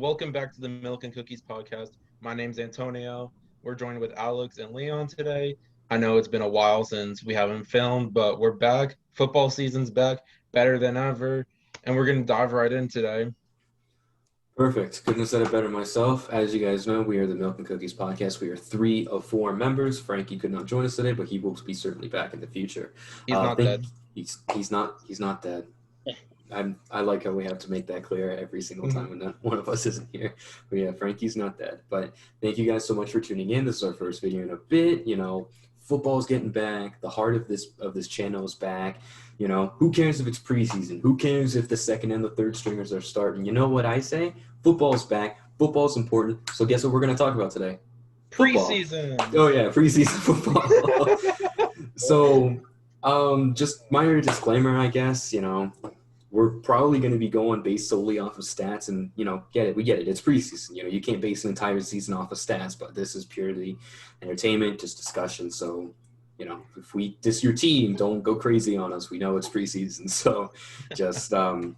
Welcome back to the Milk and Cookies podcast. My name's Antonio. We're joined with Alex and Leon today. I know it's been a while since we haven't filmed, but we're back. Football season's back, better than ever, and we're going to dive right in today. Perfect. Couldn't have said it better myself. As you guys know, we are the Milk and Cookies podcast. We are 3 of 4 members. Frankie could not join us today, but he will be certainly back in the future. He's not dead. He's not dead. I like how we have to make that clear every single time when one of us isn't here. But yeah, Frankie's not dead. But thank you guys so much for tuning in. This is our first video in a bit. Football's getting back. The heart of this channel is back. Who cares if it's preseason? Who cares if the second and the third stringers are starting? You know what I say? Football's back. Football's important. So guess what we're going to talk about today? Preseason. Oh yeah, preseason football. So, just minor disclaimer, I guess. We're probably going to be going based solely off of stats, and we get it. It's preseason. You can't base an entire season off of stats, but this is purely entertainment, just discussion. So, if we diss your team, don't go crazy on us. We know it's preseason, so just we're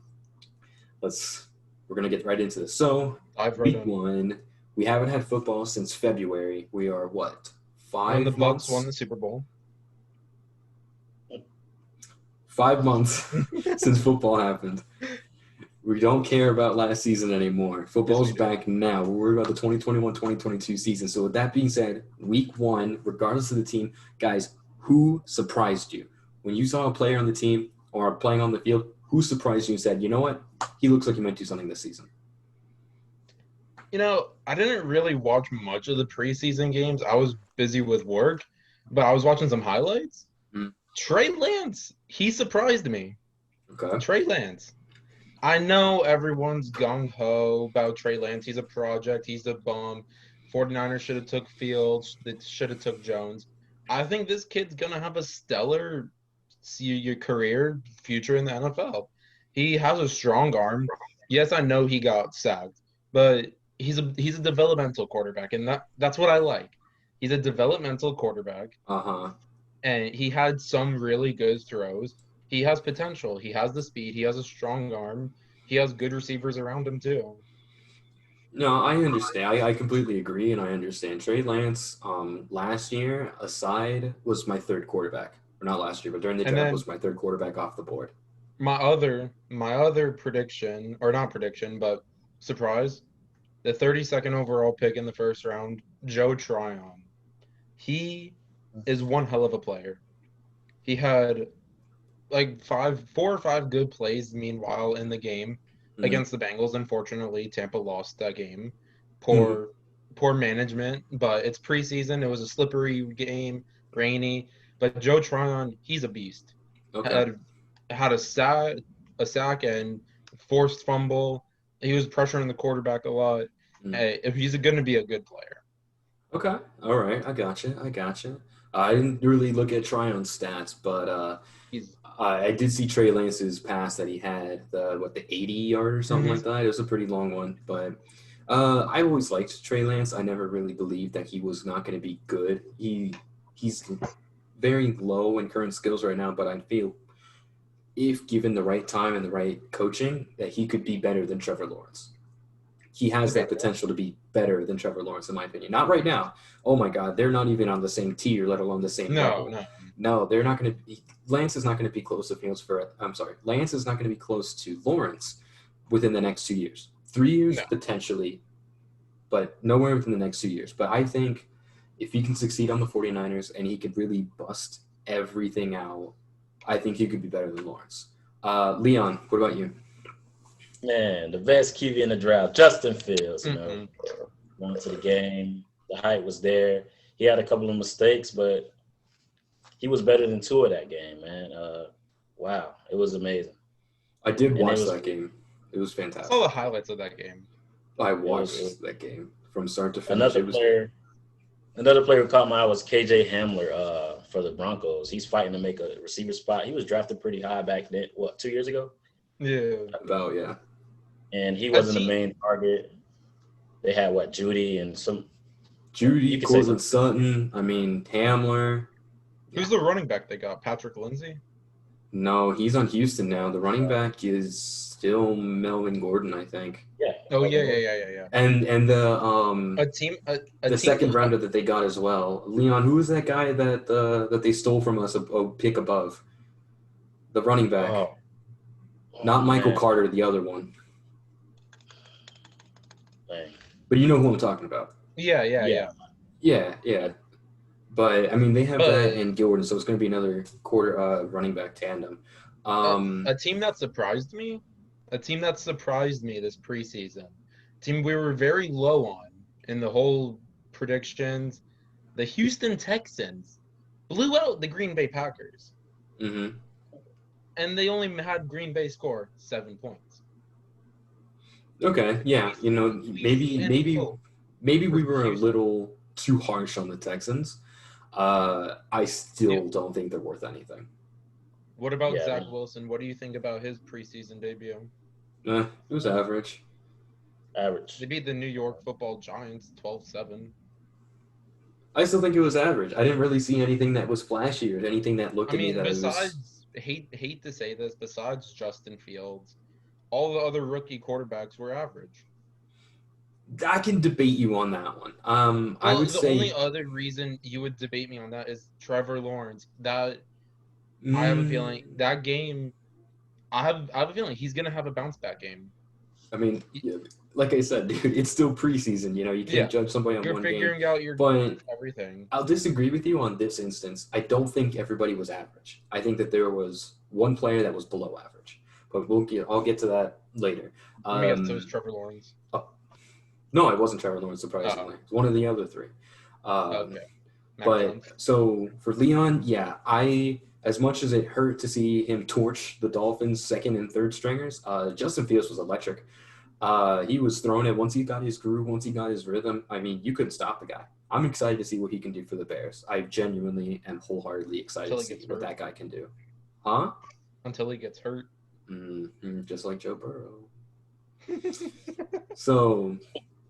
gonna get right into this. So, week 1, we haven't had football since February. We are what, 5 when the months? Bucs won the Super Bowl. 5 months since football happened. We don't care about last season anymore. Football's back now. We're worried about the 2021-2022 season. So with that being said, week 1, regardless of the team, guys, who surprised you? When you saw a player on the team or playing on the field, who surprised you and said, you know what? He looks like he might do something this season. I didn't really watch much of the preseason games. I was busy with work, but I was watching some highlights. Trey Lance, he surprised me. Okay. Trey Lance. I know everyone's gung-ho about Trey Lance. He's a project. He's a bum. 49ers should have took Fields. They should have took Jones. I think this kid's going to have a stellar career future in the NFL. He has a strong arm. Yes, I know he got sacked, but he's a developmental quarterback, and that's what I like. He's a developmental quarterback. Uh-huh. And he had some really good throws. He has potential. He has the speed. He has a strong arm. He has good receivers around him, too. No, I understand. I completely agree, and I understand. Trey Lance, last year, aside, was my third quarterback. Or not last year, but during the draft was my third quarterback off the board. My other prediction, or not prediction, but surprise, the 32nd overall pick in the first round, Joe Tryon. He is one hell of a player. He had like 4 or 5 good plays meanwhile in the game against the Bengals. Unfortunately, Tampa lost that game. Poor management, but it's preseason. It was a slippery game, rainy. But Joe Tryon, he's a beast. Okay. Had a sack and forced fumble. He was pressuring the quarterback a lot. He's going to be a good player. Okay. All right. I gotcha. I didn't really look at Tryon's stats, but I did see Trey Lance's pass that he had, the 80-yard or something like that. It was a pretty long one, but I always liked Trey Lance. I never really believed that he was not going to be good. He's very low in current skills right now, but I feel if given the right time and the right coaching, that he could be better than Trevor Lawrence. He has that potential to be better than Trevor Lawrence, in my opinion. Not right now. Oh, my God. They're not even on the same tier, let alone the same level. No, they're not going to be – Lance is not going to be close to Lance is not going to be close to Lawrence within the next 2 years. 3 years, potentially, but nowhere within the next 2 years. But I think if he can succeed on the 49ers and he could really bust everything out, I think he could be better than Lawrence. Leon, what about you? Man, the best QB in the draft, Justin Fields, went to the game. The hype was there. He had a couple of mistakes, but he was better than Tua that game, man. Wow, it was amazing. I did watch that game. It was fantastic. I saw the highlights of that game. I watched that game from start to finish. Another player who caught my eye was KJ Hamler for the Broncos. He's fighting to make a receiver spot. He was drafted pretty high back then, 2 years ago? Yeah. About, yeah. And he wasn't the main target. They had Judy and some. Judy, Courtland Sutton. I mean, Hamler. Who's the running back they got? Patrick Lindsay? No, he's on Houston now. The running back is still Melvin Gordon, I think. Yeah. Oh yeah. And A team, a the team second rounder that they got as well. Leon, who was that guy that they stole from us a pick above? The running back. Oh, Not Michael man. Carter, the other one. Dang. But you know who I'm talking about. Yeah. Yeah. But I mean, they have But that and Gordon, so it's going to be another running back tandem. a team that surprised me, this preseason, team we were very low on in the whole predictions, the Houston Texans blew out the Green Bay Packers, Mm-hmm. and they only had Green Bay score 7 points. Okay, yeah, maybe we were a little too harsh on the Texans. I still don't think they're worth anything. What about Zach Wilson? What do you think about his preseason debut? It was average. Average. They beat the New York Football Giants 12-7. I still think it was average. I didn't really see anything that was flashy or anything that looked I at me mean, that besides, it was... hate to say this, besides Justin Fields, all the other rookie quarterbacks were average. I can debate you on that one. I would the say only other reason you would debate me on that is Trevor Lawrence. I have a feeling that game. I have a feeling he's gonna have a bounce back game. I mean, like I said, dude, it's still preseason. You can't judge somebody on one game. You're figuring out your everything. I'll disagree with you on this instance. I don't think everybody was average. I think that there was one player that was below average, but I'll get to that later. Let me guess, so was Trevor Lawrence. No, it wasn't Trevor Lawrence, surprisingly. It's one of the other three. Okay. But so for Leon, yeah, as much as it hurt to see him torch the Dolphins' second and third stringers, Justin Fields was electric. He was throwing it once he got his groove, once he got his rhythm. I mean, you couldn't stop the guy. I'm excited to see what he can do for the Bears. I genuinely am wholeheartedly excited to see what that guy can do. Huh? Until he gets hurt. Just like Joe Burrow. So...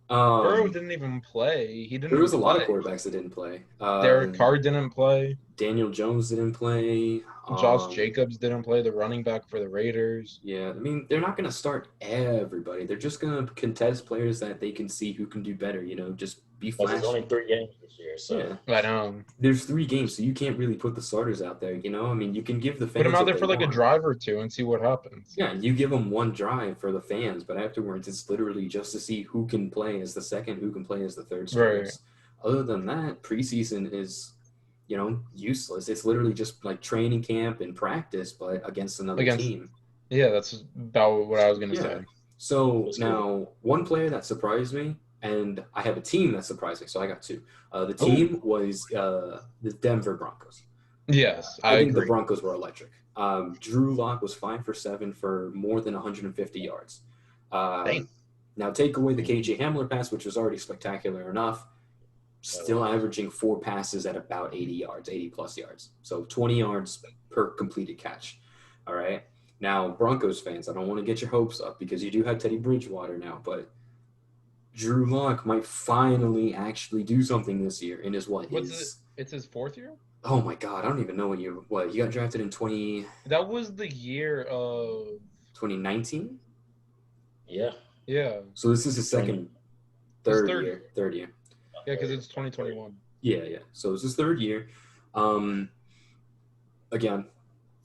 Burrow didn't even play. There was a lot of quarterbacks that didn't play. Derek Carr didn't play. Daniel Jones didn't play. Josh Jacobs didn't play, the running back for the Raiders. Yeah, I mean, they're not going to start everybody. They're just going to contest players that they can see who can do better, just be flashy. There's only 3 games this year, so. Yeah. I know. There's 3 games, so you can't really put the starters out there, I mean, you can give the fans put them out there for like a drive or two and see what happens. Yeah, you give them one drive for the fans, but afterwards it's literally just to see who can play as the second, who can play as the third stringers. Right. Other than that, preseason is... useless. It's literally just like training camp and practice, but against another team. Yeah, that's about what I was going to say. So now, one player that surprised me, and I have a team that surprised me, so I got 2. The team was the Denver Broncos. Yes, I think the Broncos were electric. Drew Lock was 5 for 7 for more than 150 yards. Now, take away the KJ Hamler pass, which was already spectacular enough. Still averaging 4 passes at about 80 plus yards. So 20 yards per completed catch. All right. Now, Broncos fans, I don't want to get your hopes up because you do have Teddy Bridgewater now, but Drew Lock might finally actually do something this year in his It's his 4th year? Oh my God. I don't even know when you got drafted in That was the year of 2019? Yeah. Yeah. So this is his third year. Yeah, because it's 2021. Yeah. So it's his 3rd year. Again,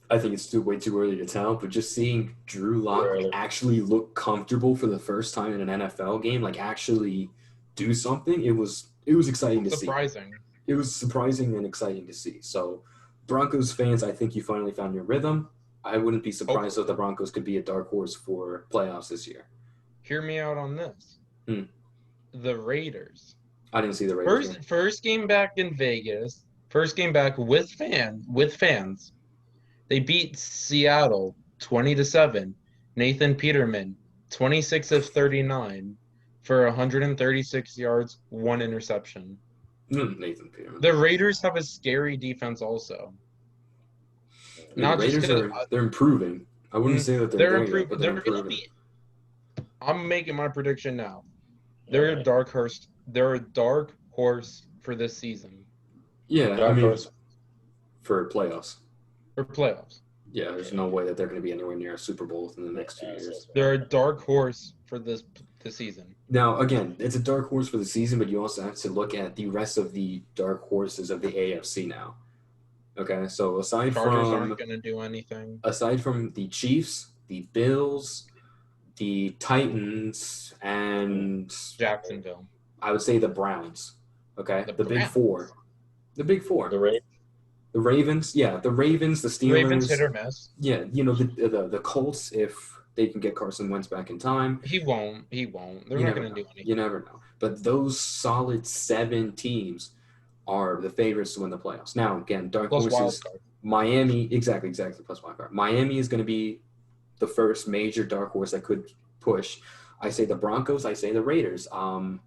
I think it's still way too early to tell, but just seeing Drew Lock actually look comfortable for the first time in an NFL game, like actually do something, it was exciting to see. Surprising. It was surprising and exciting to see. So Broncos fans, I think you finally found your rhythm. I wouldn't be surprised if the Broncos could be a dark horse for playoffs this year. Hear me out on this. The Raiders. I didn't see the Raiders. First game back in Vegas. First game back with fans. They beat Seattle 20-7. Nathan Peterman, 26 of 39 for 136 yards, 1 interception. Nathan Peterman. The Raiders have a scary defense also. The Raiders they're improving. I wouldn't say that they're improving, but they're improving. I'm making my prediction now. They're a dark horse. They're a dark horse for this season. Yeah, I mean, for playoffs. Yeah, there's no way that they're going to be anywhere near a Super Bowl within the next 2 years. They're a dark horse for this season. Now, again, it's a dark horse for the season, but you also have to look at the rest of the dark horses of the AFC now. Okay, so Chargers aren't going to do anything. Aside from the Chiefs, the Bills, the Titans, and Jacksonville, I would say the Browns. Okay, the Browns. Big Four. The Big Four. The Ravens, the Ravens, the Steelers. Ravens hit or miss. Yeah, the Colts if they can get Carson Wentz back in time. He won't. They're not going to do anything. You never know. But those solid 7 teams are the favorites to win the playoffs. Now, again, dark horses. Miami, exactly, plus wild card. Miami is going to be the first major dark horse that could push. I say the Broncos. I say the Raiders. Who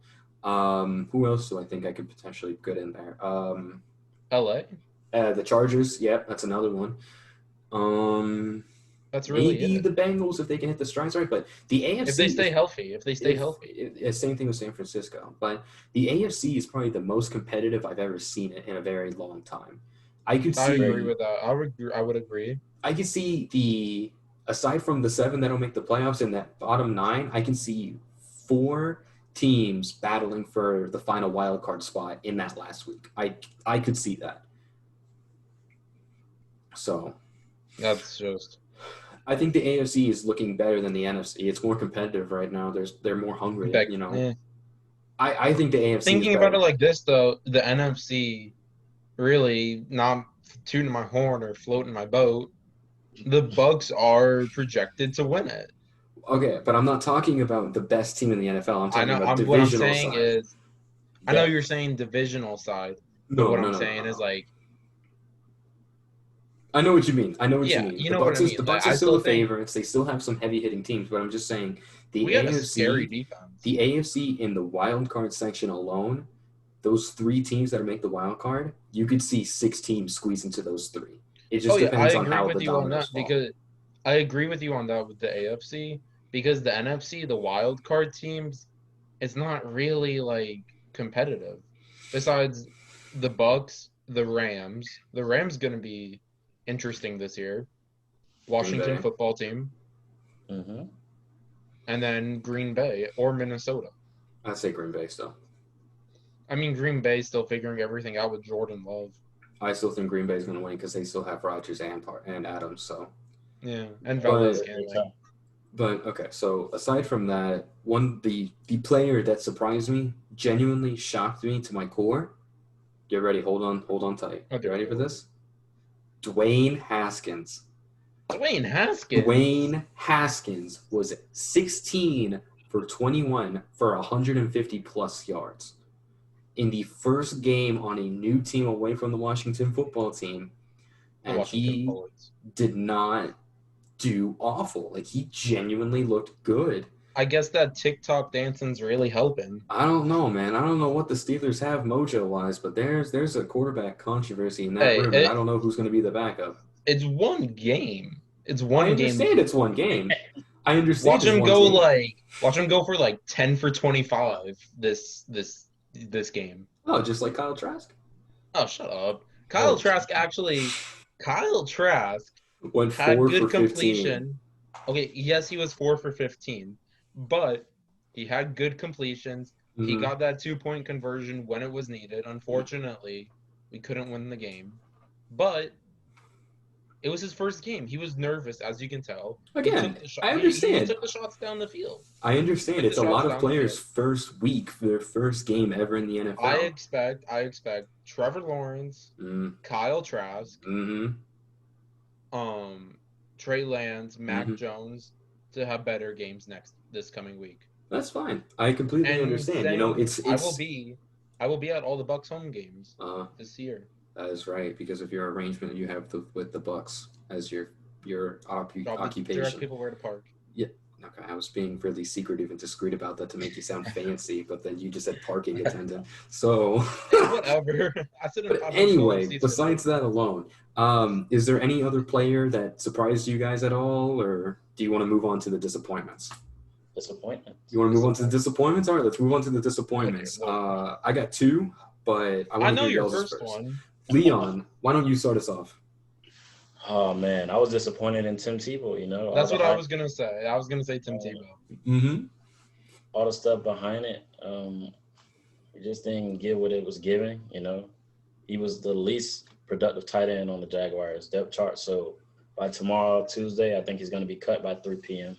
else do I think I could potentially put in there? LA. The Chargers. Yeah, that's another one. That's really maybe the Bengals if they can hit the strides right, but the AFC if they stay healthy. Same thing with San Francisco, but the AFC is probably the most competitive I've ever seen it in a very long time. I agree with that. I would agree. I could see aside from the 7 that'll make the playoffs in that bottom 9, I can see 4 teams battling for the final wild card spot in that last week. I could see that. So that's just. I think the AFC is looking better than the NFC. It's more competitive right now. They're more hungry. I think the AFC. Thinking about it like this, though, the NFC really not tooting my horn or floating my boat. The Bucs are projected to win it. Okay, but I'm not talking about the best team in the NFL. I'm talking about divisional what I'm saying side. Is, I know you're saying divisional side. But I'm saying is like. I know what you mean. You know what I mean. The Bucs are still the favorites. They still have some heavy-hitting teams, but I'm just saying the AFC, have a scary defense. The AFC in the wild card section alone, those 3 teams that make the wild card, you could see 6 teams squeeze into those 3. It just depends on how the dominoes fall. Because I agree with you on that with the AFC because the NFC, the wild card teams, it's not really like competitive. Besides the Bucs, the Rams going to be interesting this year. Washington football team. Mm-hmm. And then Green Bay or Minnesota. I'd say Green Bay still. I mean, Green Bay still figuring everything out with Jordan Love. I still think Green Bay is going to win because they still have Rodgers and Adams. So yeah, and Valdez. But okay, so aside from that, the player that surprised me, genuinely shocked me to my core. Get ready, hold on tight. Okay. You ready for this? Dwayne Haskins. Dwayne Haskins was 16 for 21 for 150 plus yards in the first game on a new team away from the Washington football team. And he did not do awful. Like, he genuinely looked good. I guess that TikTok dancing's really helping. I don't know, man. I don't know what the Steelers have mojo-wise, but there's a quarterback controversy in that room, and I don't know who's going to be the backup. It's one game. I understand it's one game. I understand. Watch him go for like 10 for 25 this game. Oh, just like Kyle Trask? Oh, shut up. Kyle Trask went had 4 good for completion. 15. Okay, yes, he was 4 for 15, but he had good completions. Mm-hmm. He got that 2-point conversion when it was needed. Unfortunately, we couldn't win the game, but it was his first game. He was nervous, as you can tell. Again, I understand. He took the shots down the field. I understand. It's a lot of players' first week, their first game ever in the NFL. I expect Trevor Lawrence, Kyle Trask, Trey Lance, Mac Jones to have better games this coming week. That's fine. I completely understand. It's I will be at all the Bucs home games this year. That is right, because of your arrangement you have with the Bucs as your occupation. Direct people where to park. Yeah. Okay, I was being really secretive and discreet about that to make you sound fancy, but then you just said parking attendant. So whatever. But anyway, besides that alone, is there any other player that surprised you guys at all, or do you want to move on to the disappointments? You want to move on to the disappointments? All right, let's move on to the disappointments. Okay, I got 2, but I want to know hear your first one. Leon, why don't you start us off? Oh man, I was disappointed in Tim Tebow. You know, That's what I was gonna say. I was gonna say Tim Tebow. Mm-hmm. all the stuff behind it. It just didn't give what it was giving. You know, he was the least productive tight end on the Jaguars depth chart. So by tomorrow, Tuesday, I think he's going to be cut by 3 p.m.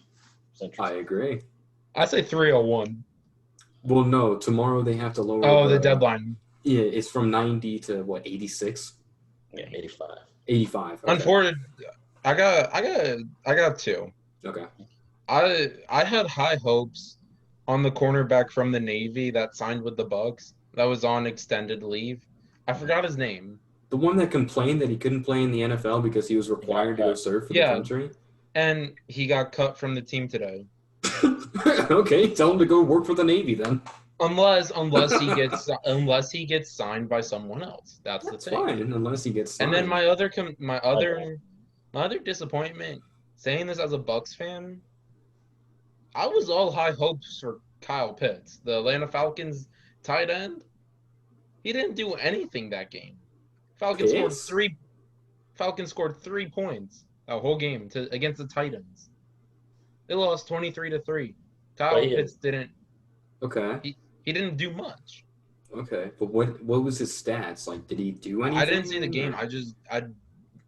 Central. I agree. I say 301. Well, no, tomorrow they have to lower. Oh, the deadline. Yeah, it's from 90 to what, 86? Yeah, 85. 85. Okay. Unfortunately, I got two. Okay. I had high hopes on the cornerback from the Navy that signed with the Bucks that was on extended leave. I forgot his name. The one that complained that he couldn't play in the NFL because he was required to go serve for the country? And he got cut from the team today. Okay, tell him to go work for the Navy then. Unless he gets signed by someone else. That's the thing. Fine, unless he gets signed. And then my other disappointment, saying this as a Bucks fan, I was all high hopes for Kyle Pitts, the Atlanta Falcons tight end. He didn't do anything that game. Falcons scored 3 points that whole game against the Titans. They lost 23-3. Kyle Pitts didn't. Okay. He didn't do much. Okay, but what was his stats? Like, did he do anything? I didn't see the game.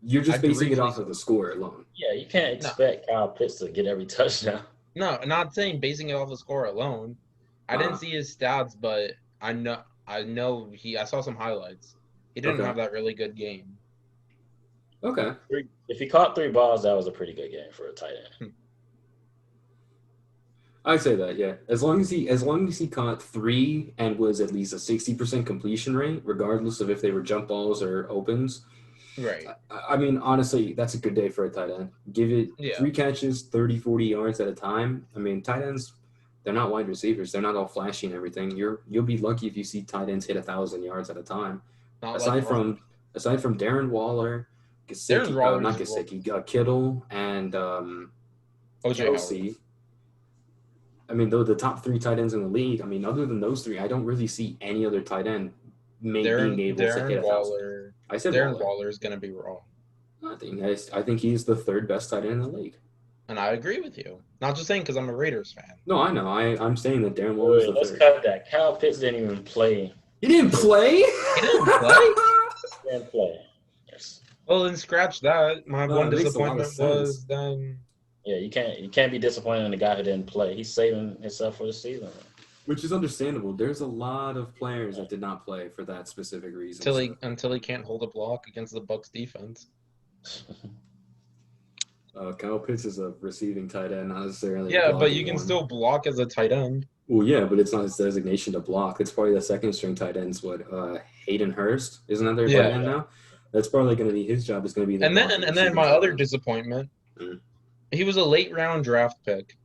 You're just basing it off of the score alone. Yeah, you can't expect Kyle Pitts to get every touchdown. No, not saying basing it off the score alone. I didn't see his stats, but I know I saw some highlights. He didn't have that really good game. Okay. If he caught 3 balls, that was a pretty good game for a tight end. I'd say that, yeah. As long as he caught 3 and was at least a 60% completion rate, regardless of if they were jump balls or opens. Right. I mean, honestly, that's a good day for a tight end. Give it 3 catches, 30, 40 yards at a time. I mean, tight ends, they're not wide receivers. They're not all flashy and everything. You'll be lucky if you see tight ends hit 1,000 yards at a time. Aside from Darren Waller, Kittle, and Kelsey. I mean, though the top 3 tight ends in the league. I mean, other than those 3, I don't really see any other tight end being able to hit 1,000. I said Darren Waller is going to be wrong. I think he's the 3rd best tight end in the league. And I agree with you. Not just saying because I'm a Raiders fan. No, I know. I'm saying that Darren Waller is the 3rd. Let's cut that. Kyle Pitts didn't even play. He didn't play? He didn't play? He didn't play. Yes. Well, then scratch that. My one disappointment was then. Yeah, you can't be disappointed in the guy who didn't play. He's saving himself for the season. Which is understandable. There's a lot of players that did not play for that specific reason. Until he can't hold a block against the Bucks defense. Kyle Pitts is a receiving tight end, not necessarily. Yeah, but you can still block as a tight end. Well, yeah, but it's not his designation to block. It's probably the 2nd string tight ends. Hayden Hurst, isn't that their tight end now? That's probably going to be his job. Is going to be. And then my other disappointment. He was a late round draft pick,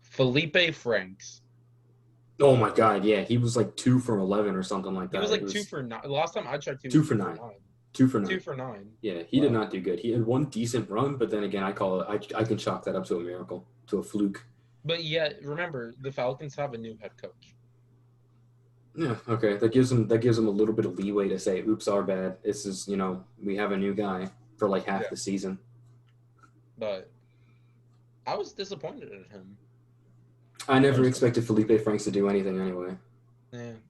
Felipe Franks. Oh my God! Yeah, he was like 2 for 11 or something like that. He was like 2 for 9. Last time I checked, he was 2 for 9. 2 for 9. 2 for 9. Yeah, he did not do good. He had one decent run, but then again, I can chalk that up to a miracle, to a fluke. But yeah, remember the Falcons have a new head coach. Yeah, okay. That gives them a little bit of leeway to say, "Oops, our bad." This is we have a new guy for like half the season. But I was disappointed in him. I never expected Felipe Franks to do anything anyway.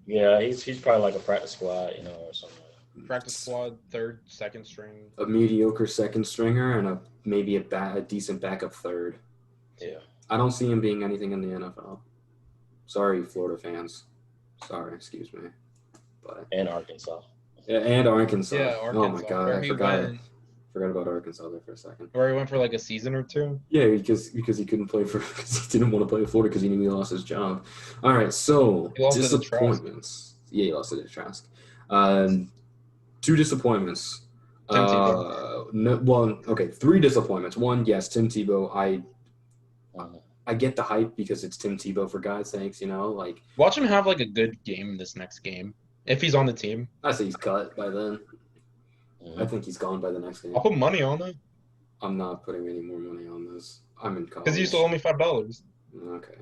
Yeah, he's probably like a practice squad, or something. Practice squad, 3rd, 2nd string. A mediocre 2nd stringer and maybe a decent backup 3rd. Yeah. I don't see him being anything in the NFL. Sorry, Florida fans. Sorry, excuse me. And Arkansas. Yeah, and Arkansas. Yeah, Arkansas. Oh my God, I forgot about Arkansas there for a second. Where he went for like a season or 2? Yeah, because he couldn't play because he didn't want to play with Florida because he knew he lost his job. All right, so disappointments. Yeah, he lost it at Trask. 2 disappointments. Tim Tebow. 3 disappointments. 1, yes, Tim Tebow. I get the hype because it's Tim Tebow, for God's sakes, like. Watch him have like a good game this next game if he's on the team. I say he's cut by then. I think he's gone by the next game. I'll put money on it. I'm not putting any more money on this. I'm in college. Because you still owe me $5. Okay.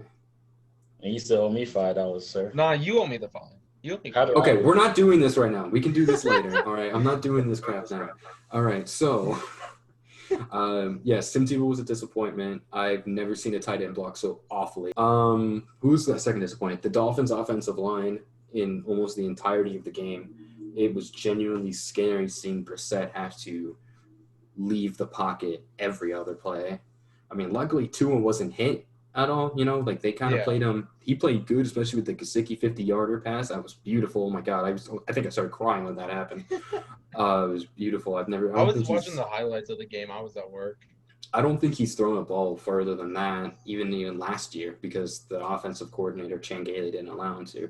And you still owe me $5, sir. Nah, you owe me the 5. You owe me okay, we're not doing this right now. We can do this later. All right, I'm not doing this crap now. All right, so Yes, Tim Tebow was a disappointment. I've never seen a tight end block so awfully. Who's the second disappointment? The Dolphins' offensive line in almost the entirety of the game. It was genuinely scary seeing Brissett have to leave the pocket every other play. I mean, luckily Tua wasn't hit at all. Like they kind of played him. He played good, especially with the Gesicki 50-yarder pass. That was beautiful. Oh my God, I think I started crying when that happened. It was beautiful. I was watching the highlights of the game. I was at work. I don't think he's thrown a ball further than that, even last year, because the offensive coordinator Chan Gailey didn't allow him to.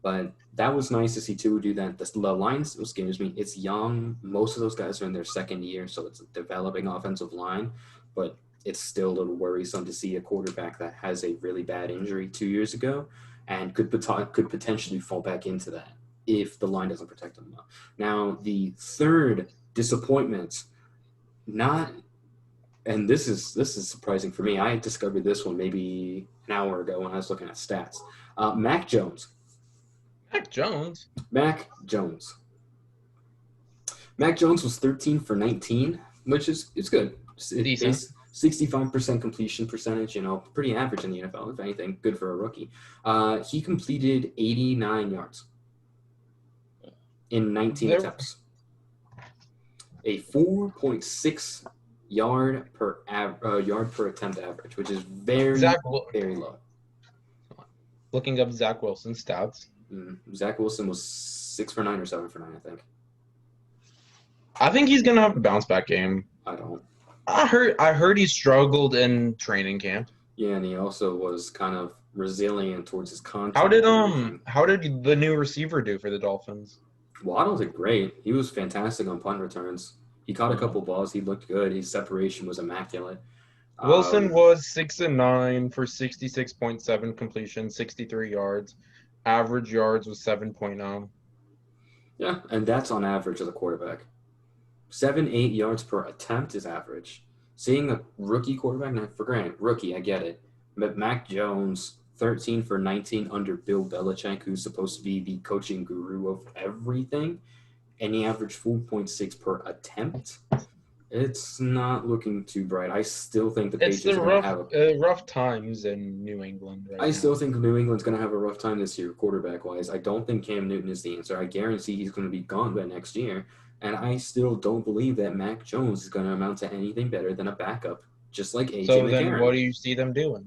But that was nice to see Tua do that. The line still scares me. It's young. Most of those guys are in their second year, so it's a developing offensive line. But it's still a little worrisome to see a quarterback that has a really bad injury 2 years ago and could potentially fall back into that if the line doesn't protect him well. Now, the third disappointment, and this is surprising for me. I discovered this one maybe an hour ago when I was looking at stats. Mac Jones. Mac Jones? Mac Jones. Mac Jones was 13 for 19, which is good. Decent. 65% completion percentage, pretty average in the NFL, if anything, good for a rookie. He completed 89 yards in 19 attempts. A 4.6 yard per attempt average, which is very low. Looking up Zach Wilson's stats. Zach Wilson was 6 for 9 or 7 for 9, I think. I think he's gonna have a bounce back game. I don't. I heard he struggled in training camp. Yeah, and he also was kind of resilient towards his contract. How did the new receiver do for the Dolphins? Waddle did great. He was fantastic on punt returns. He caught a couple balls. He looked good. His separation was immaculate. Wilson was 6-9 for 66.7 completion, 63 yards. Average yards was 7.0. Yeah, and that's on average as a quarterback. 7-8 yards per attempt is average. Seeing a rookie quarterback, now for granted, rookie, I get it. But Mac Jones, 13 for 19 under Bill Belichick, who's supposed to be the coaching guru of everything, and he averaged 4.6 per attempt. It's not looking too bright. I still think the Patriots are going to have rough times in New England right now. Still think New England's going to have a rough time this year, quarterback-wise. I don't think Cam Newton is the answer. I guarantee he's going to be gone by next year. And I still don't believe that Mac Jones is going to amount to anything better than a backup, just like AJ McCarron. So then what do you see them doing?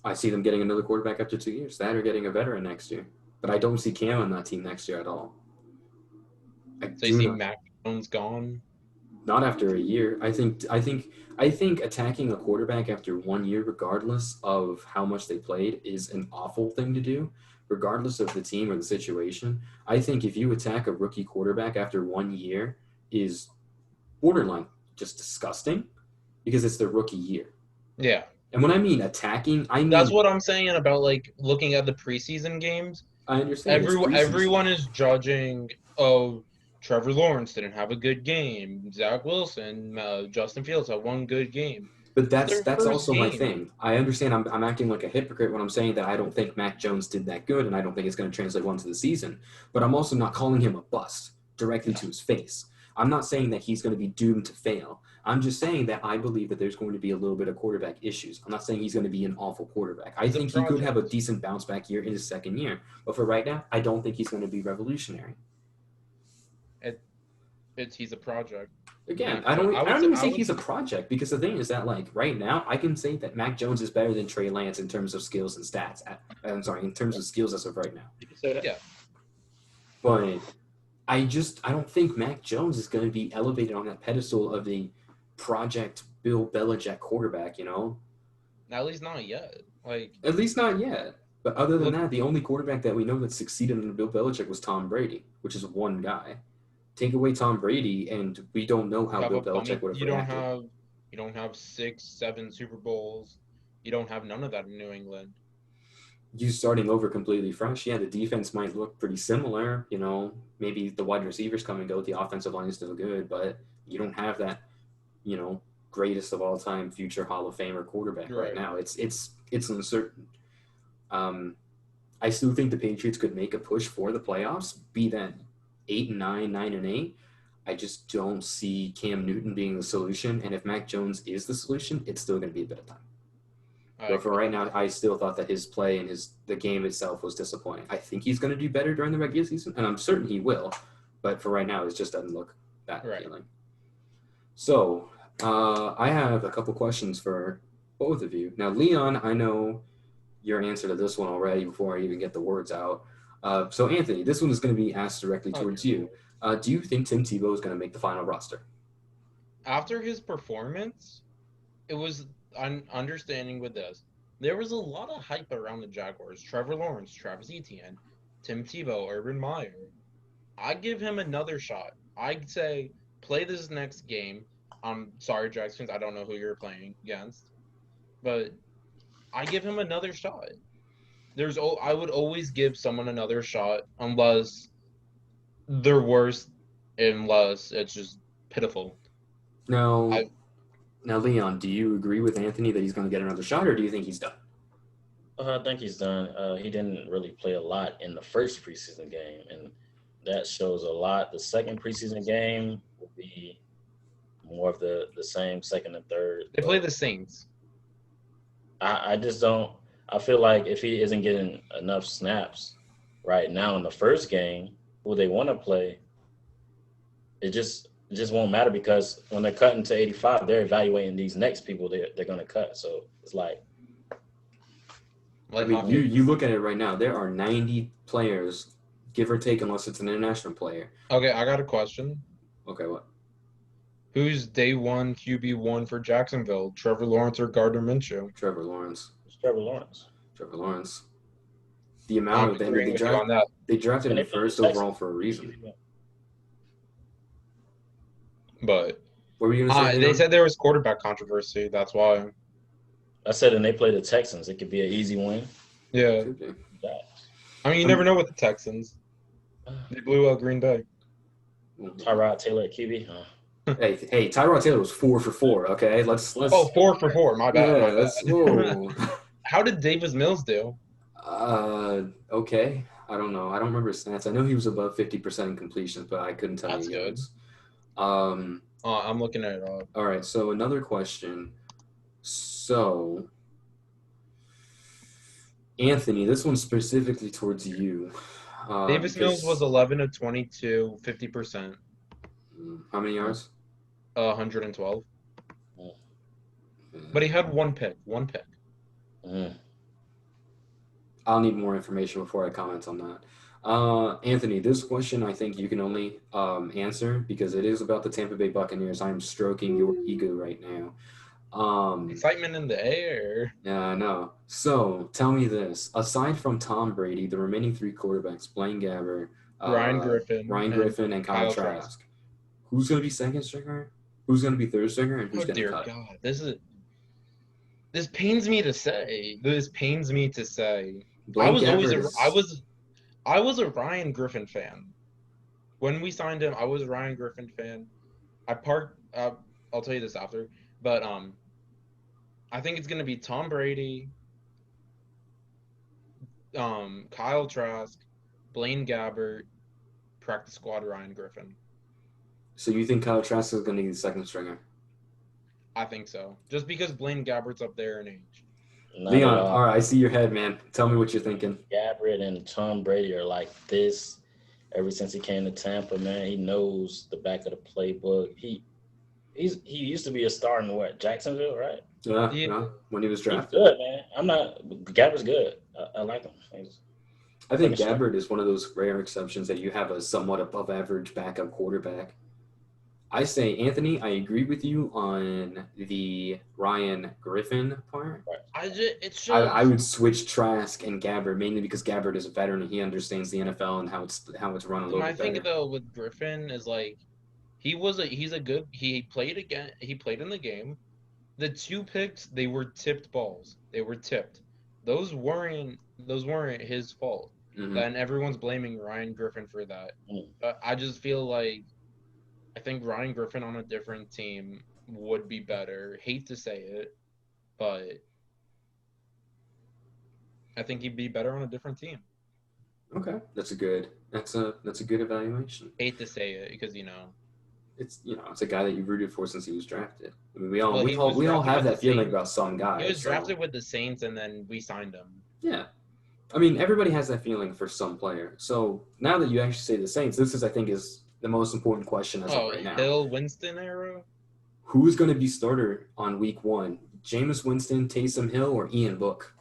I see them getting another quarterback after 2 years. That or getting a veteran next year. But I don't see Cam on that team next year at all. So you see Mac Jones gone? Not after a year. I think attacking a quarterback after 1 year, regardless of how much they played, is an awful thing to do, regardless of the team or the situation. I think if you attack a rookie quarterback after 1 year is borderline just disgusting because it's their rookie year. Yeah. And when I mean attacking, I mean that's what I'm saying about like looking at the preseason games. I understand. Everyone is judging. Oh, Trevor Lawrence didn't have a good game. Zach Wilson, Justin Fields had one good game. But that's also my thing. I understand I'm acting like a hypocrite when I'm saying that I don't think Mac Jones did that good and I don't think it's going to translate well into the season. But I'm also not calling him a bust directly to his face. I'm not saying that he's going to be doomed to fail. I'm just saying that I believe that there's going to be a little bit of quarterback issues. I'm not saying he's going to be an awful quarterback. I think he could have a decent bounce back year in his second year. But for right now, I don't think he's going to be revolutionary. He's a project. Again, I don't even think he's a project because the thing is that like right now I can say that Mac Jones is better than Trey Lance in terms of skills and stats. In terms of skills as of right now. You can say that. Yeah. But I don't think Mac Jones is going to be elevated on that pedestal of the project Bill Belichick quarterback, At least not yet. At least not yet. But other than that, the only quarterback that we know that succeeded under Bill Belichick was Tom Brady, which is one guy. Take away Tom Brady, and we don't know how Bill Belichick would have reacted. You don't have 6, 7 Super Bowls. You don't have none of that in New England. You starting over completely fresh. Yeah, the defense might look pretty similar. Maybe the wide receivers come and go. The offensive line is still good, but you don't have that, greatest of all time future Hall of Famer quarterback right now. It's uncertain. I still think the Patriots could make a push for the playoffs, be that 8-9, 9-8. I just don't see Cam Newton being the solution. And if Mac Jones is the solution, it's still going to be a bit of time. But for right now, I still thought that his play and the game itself was disappointing. I think he's going to do better during the regular season, and I'm certain he will. But for right now, it just doesn't look that appealing. So I have a couple questions for both of you. Now, Leon, I know your answer to this one already before I even get the words out. So, Anthony, this one is going to be asked directly towards you. Do you think Tim Tebow is going to make the final roster? After his performance, it was understanding with this. There was a lot of hype around the Jaguars. Trevor Lawrence, Travis Etienne, Tim Tebow, Urban Meyer. I'd give him another shot. I'd say play this next game. I'm sorry, Jags fans, I don't know who you're playing against, but I give him another shot. I would always give someone another shot unless they're worse, unless it's just pitiful. Now, Leon, do you agree with Anthony that he's going to get another shot, or do you think he's done? I think he's done. He didn't really play a lot in the first preseason game, and that shows a lot. The second preseason game will be more of the same, second and third. They play the Saints. I just don't. I feel like if he isn't getting enough snaps right now in the first game, who they want to play, it just won't matter because when they're cutting to 85, they're evaluating these next people they're going to cut. So it's like I mean, you look at it right now. There are 90 players, give or take, unless it's an international player. Okay, I got a question. Okay, what? Who's day one QB1 for Jacksonville? Trevor Lawrence or Gardner Minshew? Trevor Lawrence. Trevor Lawrence. Trevor Lawrence. The amount of them they drafted him first overall for a reason. But what were you going to say? They said there was quarterback controversy. That's why. I said, and they play the Texans. It could be an easy win. Yeah. I mean, you never know with the Texans. They blew out Green Bay. Tyrod Taylor at QB. Hey, Tyrod Taylor was 4 for 4. Okay, let's. 4 for 4. My bad. Whoa. How did Davis Mills do? Okay. I don't know. I don't remember his stats. I know he was above 50% in completions, but I couldn't tell you. That's good. I'm looking at it up. All right. So another question. So, Anthony, this one's specifically towards you. Davis Mills was 11 of 22, 50%. How many yards? 112. But he had one pick. I'll need more information before I comment on that. Anthony, this question I think you can only answer because it is about the Tampa Bay Buccaneers. I'm stroking your ego right now. Excitement in the air. Yeah, I know. So tell me this: aside from Tom Brady, the remaining 3 quarterbacks, Blaine Gabbert, Ryan Griffin, and Kyle Trask, who's going to be second stringer? Who's going to be third stringer? And who's going to cut? God, this pains me to say. I was a Ryan Griffin fan. When we signed him, I was a Ryan Griffin fan. I'll tell you this after. But I think it's going to be Tom Brady, Kyle Trask, Blaine Gabbert, practice squad Ryan Griffin. So you think Kyle Trask is going to be the second stringer? I think so. Just because Blaine Gabbert's up there in age. Leon, all right, I see your head, man. Tell me what you're thinking. Gabbert and Tom Brady are like this ever since he came to Tampa, man. He knows the back of the playbook. He used to be a star in Jacksonville, right? Yeah. When he was drafted. He's good, man. Gabbert's good. I like him. I think Gabbert is one of those rare exceptions that you have a somewhat above average backup quarterback. I say, Anthony, I agree with you on the Ryan Griffin part. I would switch Trask and Gabbert mainly because Gabbert is a veteran and he understands the NFL and how it's run a little bit better. My thing though with Griffin is like he played in the game. The 2 picks, they were tipped balls. They were tipped. Those weren't his fault. Mm-hmm. And everyone's blaming Ryan Griffin for that. But I just feel like I think Ryan Griffin on a different team would be better. Hate to say it, but I think he'd be better on a different team. Okay, that's a good evaluation. Hate to say it because it's it's a guy that you rooted for since he was drafted. I mean, we Well, he was all drafted have with that the feeling Saints. about some guys. He was so- drafted with the Saints, and then we signed him. Yeah. I mean, everybody has that feeling for some player. So now that you actually say the Saints, this is, I think, is the most important question as of right now. Hill, Winston era? Who's going to be starter on week 1? Jameis Winston, Taysom Hill, or Ian Book?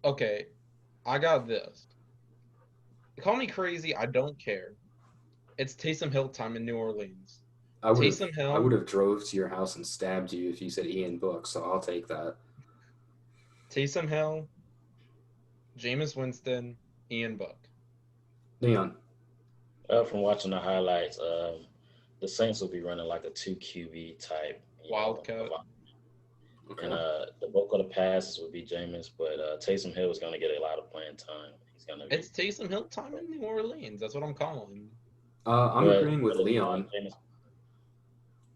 Okay, I got this. Call me crazy, I don't care. It's Taysom Hill time in New Orleans. I would Taysom have drove to your house and stabbed you if you said Ian Book, so I'll take that. Taysom Hill, Jameis Winston, Ian Book. Leon. From watching the highlights, the Saints will be running like a 2 QB type Wildcat. Okay. And the bulk of the passes would be Jameis, but Taysom Hill is going to get a lot of playing time. He's going to. It's Taysom Hill time in New Orleans. That's what I'm calling. I'm agreeing with Leon.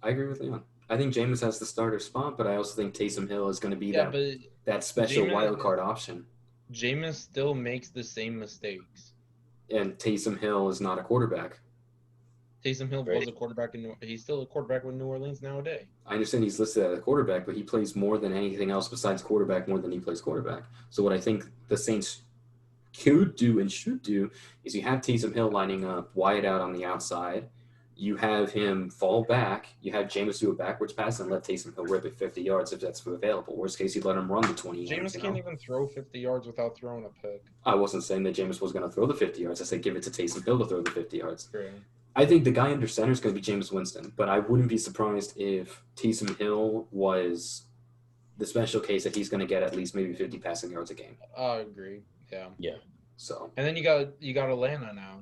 I agree with Leon. I think Jameis has the starter spot, but I also think Taysom Hill is going to be that special wild card option. Jameis still makes the same mistakes. And Taysom Hill is not a quarterback. Taysom Hill was a quarterback he's still a quarterback with New Orleans nowadays. I understand he's listed as a quarterback, but he plays more than anything else besides quarterback, more than he plays quarterback. So what I think the Saints could do and should do is you have Taysom Hill lining up wide out on the outside. You have him fall back. You have Jameis do a backwards pass and let Taysom Hill rip it 50 yards if that's available. Worst case, you let him run the 20 yards. Jameis can't even throw 50 yards without throwing a pick. I wasn't saying that Jameis was going to throw the 50 yards. I said give it to Taysom Hill to throw the 50 yards. True. I think the guy under center is going to be Jameis Winston, but I wouldn't be surprised if Taysom Hill was the special case that he's going to get at least maybe 50 passing yards a game. I agree. Yeah. Yeah. So. And then you got Atlanta now.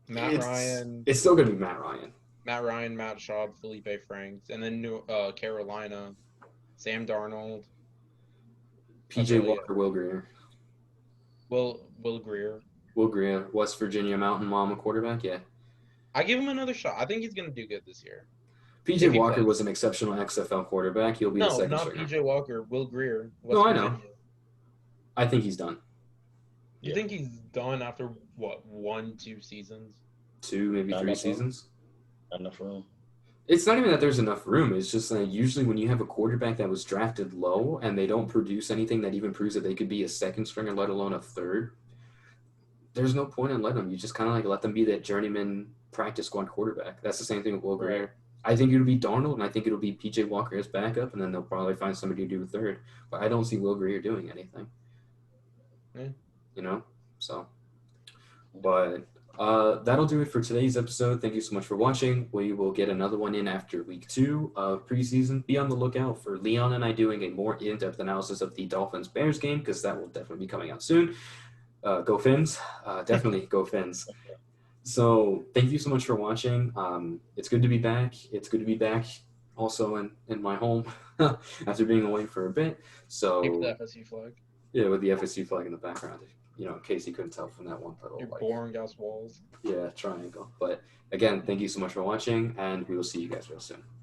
Ryan. It's still going to be Matt Ryan. Matt Schaub, Felipe Franks, and then Carolina, Sam Darnold, PJ Walker, Will Grier. Will Grier. Will Grier, West Virginia Mountain Mama quarterback, yeah. I give him another shot. I think he's going to do good this year. PJ Walker was an exceptional XFL quarterback. He'll be the second stringer. No, not PJ Walker. Will Grier. Virginia. I know. I think he's done. You think he's done after, 1-2 seasons? 2, maybe 3 seasons? Not enough room. It's not even that there's enough room. It's just that usually when you have a quarterback that was drafted low and they don't produce anything that even proves that they could be a second stringer, let alone a third, there's no point in letting them. You just kind of let them be that journeyman practice squad quarterback. That's the same thing with Will Grier. Right. I think it'll be Darnold, and I think it'll be PJ Walker as backup, and then they'll probably find somebody to do a third. But I don't see Will Grier doing anything. Yeah. So. But that'll do it for today's episode. Thank you so much for watching. We will get another one in after week 2 of preseason. Be on the lookout for Leon and I doing a more in-depth analysis of the Dolphins-Bears game, because that will definitely be coming out soon. Go Fins. Definitely go Fins. So thank you so much for watching. It's good to be back. It's good to be back also in my home after being away for a bit. So with the FSU flag. Yeah, with the FSU flag in the background. In case you couldn't tell from that one little. Your boring ass walls. Yeah, triangle. But again, thank you so much for watching, and we will see you guys real soon.